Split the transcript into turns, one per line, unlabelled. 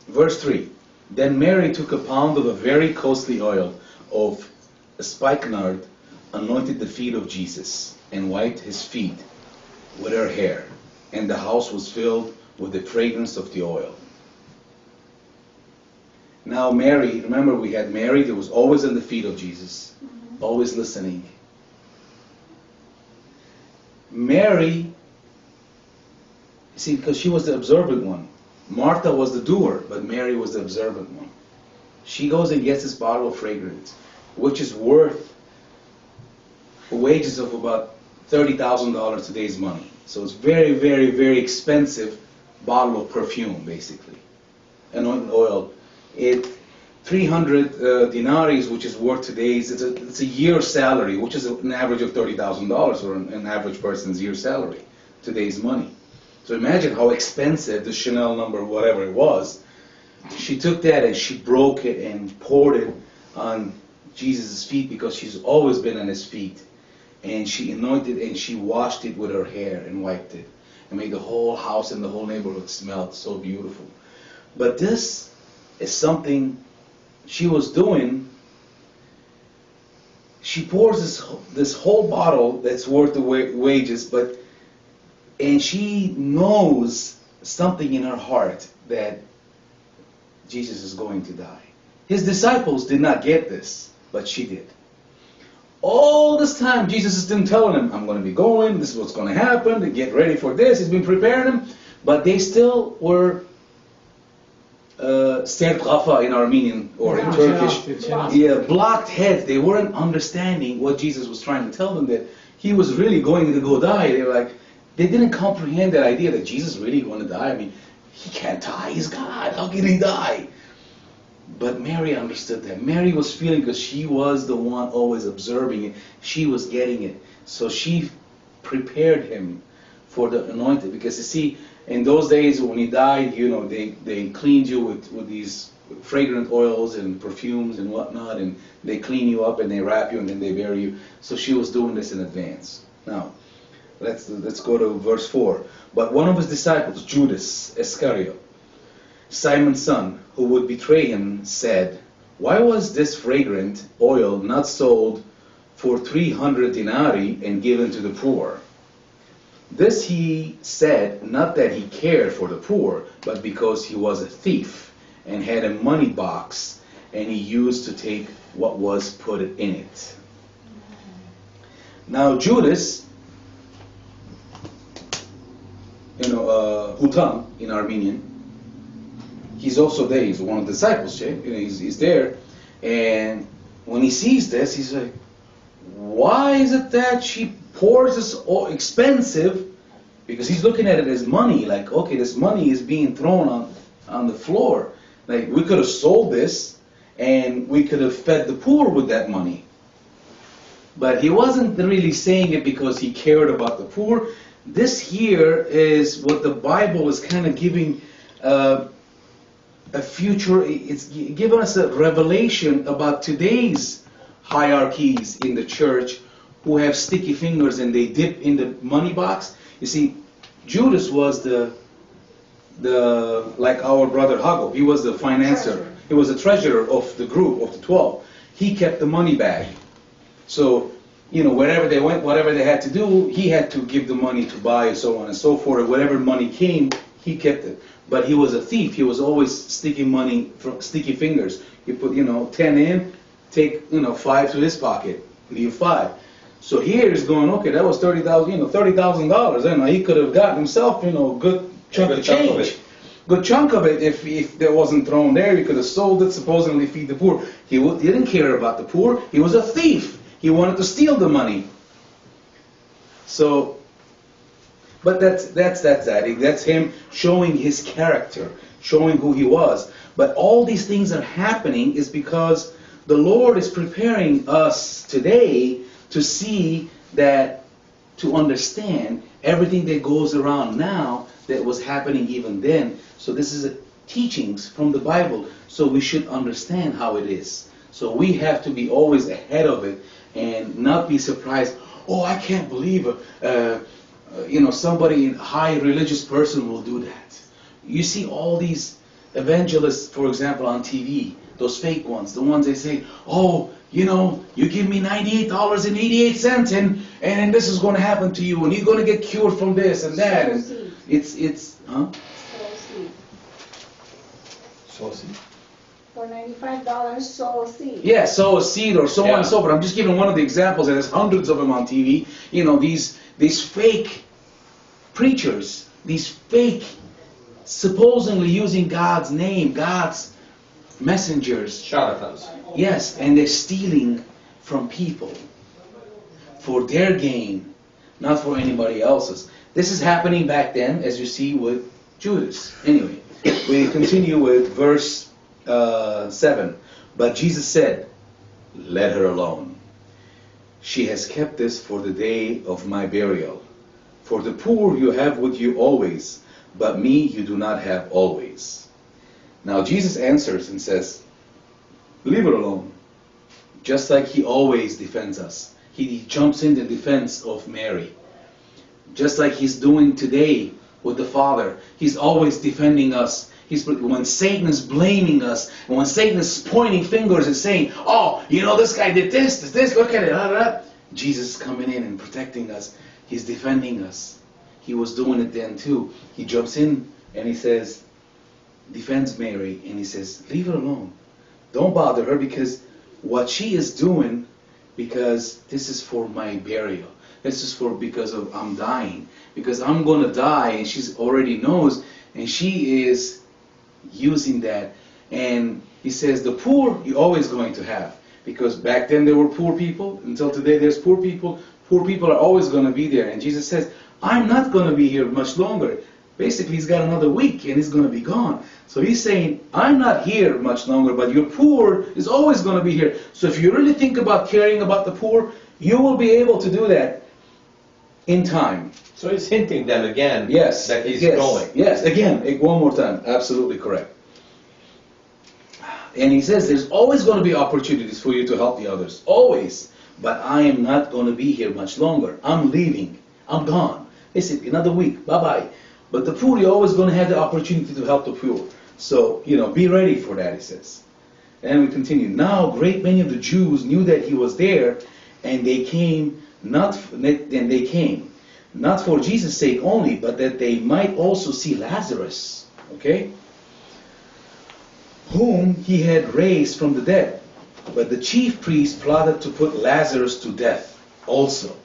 Verse 3. Then Mary took a pound of a very costly oil of spikenard, anointed the feet of Jesus, and wiped his feet with her hair. And the house was filled with the fragrance of the oil. Now Mary, remember we had Mary that was always on the feet of Jesus, always listening. Mary, see, because she was the observant one. Martha was the doer, but Mary was the observant one. She goes and gets this bottle of fragrance, which is worth wages of about $30,000 today's money. So it's very, very, very expensive bottle of perfume, basically. Anointing oil. 300 denarii, which is worth today's, it's a year's salary, which is an average of $30,000 for an average person's year's salary, today's money. So imagine how expensive the Chanel number, whatever it was. She took that and she broke it and poured it on Jesus' feet, because she's always been on his feet. And she anointed and she washed it with her hair and wiped it, and made the whole house and the whole neighborhood smell so beautiful. But this is something she was doing. She pours this whole bottle that's worth the wages, and she knows something in her heart that Jesus is going to die. His disciples did not get this, but she did. All this time, Jesus is still telling them, I'm going to be going, this is what's going to happen, to get ready for this. He's been preparing them, but they still were sertrafa in Armenian, or in Turkish, blocked heads. They weren't understanding what Jesus was trying to tell them, that he was really going to go die. They were like, they didn't comprehend that idea that Jesus is really going to die. I mean, he can't die, he's God, how can he die? But Mary understood that. Mary was feeling, because she was the one always observing it. She was getting it. So she prepared him for the anointing. Because you see, in those days when he died, you know, they cleaned you with these fragrant oils and perfumes and whatnot, and they clean you up and they wrap you and then they bury you. So she was doing this in advance. Now, let's go to verse 4. But one of his disciples, Judas Iscariot, Simon's son, who would betray him, said, why was this fragrant oil not sold for 300 denarii and given to the poor? This he said, not that he cared for the poor, but because he was a thief and had a money box, and he used to take what was put in it. Now Judas, Hutam in Armenian, he's also there. He's one of the disciples. He's there, and when he sees this, he's like, "Why is it that she pours this expensive?" Because he's looking at it as money. Like, okay, this money is being thrown on the floor. Like, we could have sold this, and we could have fed the poor with that money. But he wasn't really saying it because he cared about the poor. This here is what the Bible is kind of giving. A future, it's given us a revelation about today's hierarchies in the church, who have sticky fingers and they dip in the money box. You see, Judas was like our brother Hago. He was the financier. He was the treasurer of the group of the 12. He kept the money bag. So, wherever they went, whatever they had to do, he had to give the money to buy, so on and so forth. Whatever money came, he kept it. But he was a thief. He was always sticking money from sticky fingers. He put, 10 in, take, 5 to his pocket, leave 5. So here he's going, okay, that was $30,000. And he could have gotten himself, a good chunk of change. Good chunk of it. If that wasn't thrown there, he could have sold it, supposedly feed the poor. He didn't care about the poor. He was a thief. He wanted to steal the money. So, but that's him showing his character, showing who he was. But all these things are happening is because the Lord is preparing us today to see that, to understand everything that goes around now that was happening even then. So this is teachings from the Bible, so we should understand how it is. So we have to be always ahead of it and not be surprised. Oh, I can't believe somebody, high religious person will do that. You see all these evangelists, for example, on TV, those fake ones, the ones they say, oh, you know, you give me $98.88 and this is going to happen to you and you're going to get cured from this and that. And huh?
Sow seed.
For $95, sow a seed.
Yeah, sow a seed or so on and so forth. I'm just giving one of the examples, and there's hundreds of them on TV. You know, these fake preachers, these fake, supposedly using God's name, God's messengers.
Charlatans.
Yes, and they're stealing from people for their gain, not for anybody else's. This is happening back then, as you see with Judas. Anyway, we continue with verse 7. But Jesus said, let her alone. She has kept this for the day of my burial. For the poor you have with you always, but me you do not have always. Now Jesus answers and says, leave her alone. Just like he always defends us. He jumps in the defense of Mary. Just like he's doing today with the Father. He's always defending us. When Satan is blaming us, and when Satan is pointing fingers and saying, oh, you know, this guy did this, look at it, blah, blah. Jesus is coming in and protecting us. He's defending us. He was doing it then too. He jumps in and he says, defends Mary, and he says, leave her alone. Don't bother her, because what she is doing, because this is for my burial. This is because of I'm dying. Because I'm going to die, and she already knows, and she is using that. And he says, the poor you're always going to have. Because back then there were poor people. Until today there's poor people. Poor people are always going to be there. And Jesus says, I'm not going to be here much longer. Basically, he's got another week and he's going to be gone. So he's saying, I'm not here much longer, but your poor is always going to be here. So if you really think about caring about the poor, you will be able to do that in time.
So he's hinting them again that he's going.
Yes, again, one more time. Absolutely correct. And he says there's always going to be opportunities for you to help the others. Always. But I am not going to be here much longer. I'm leaving. I'm gone. Listen, another week. Bye-bye. But the poor, you're always going to have the opportunity to help the poor. So, be ready for that, he says. And we continue. Now, great many of the Jews knew that he was there, and they came not for Jesus' sake only, but that they might also see Lazarus, okay, whom he had raised from the dead. But the chief priests plotted to put Lazarus to death also,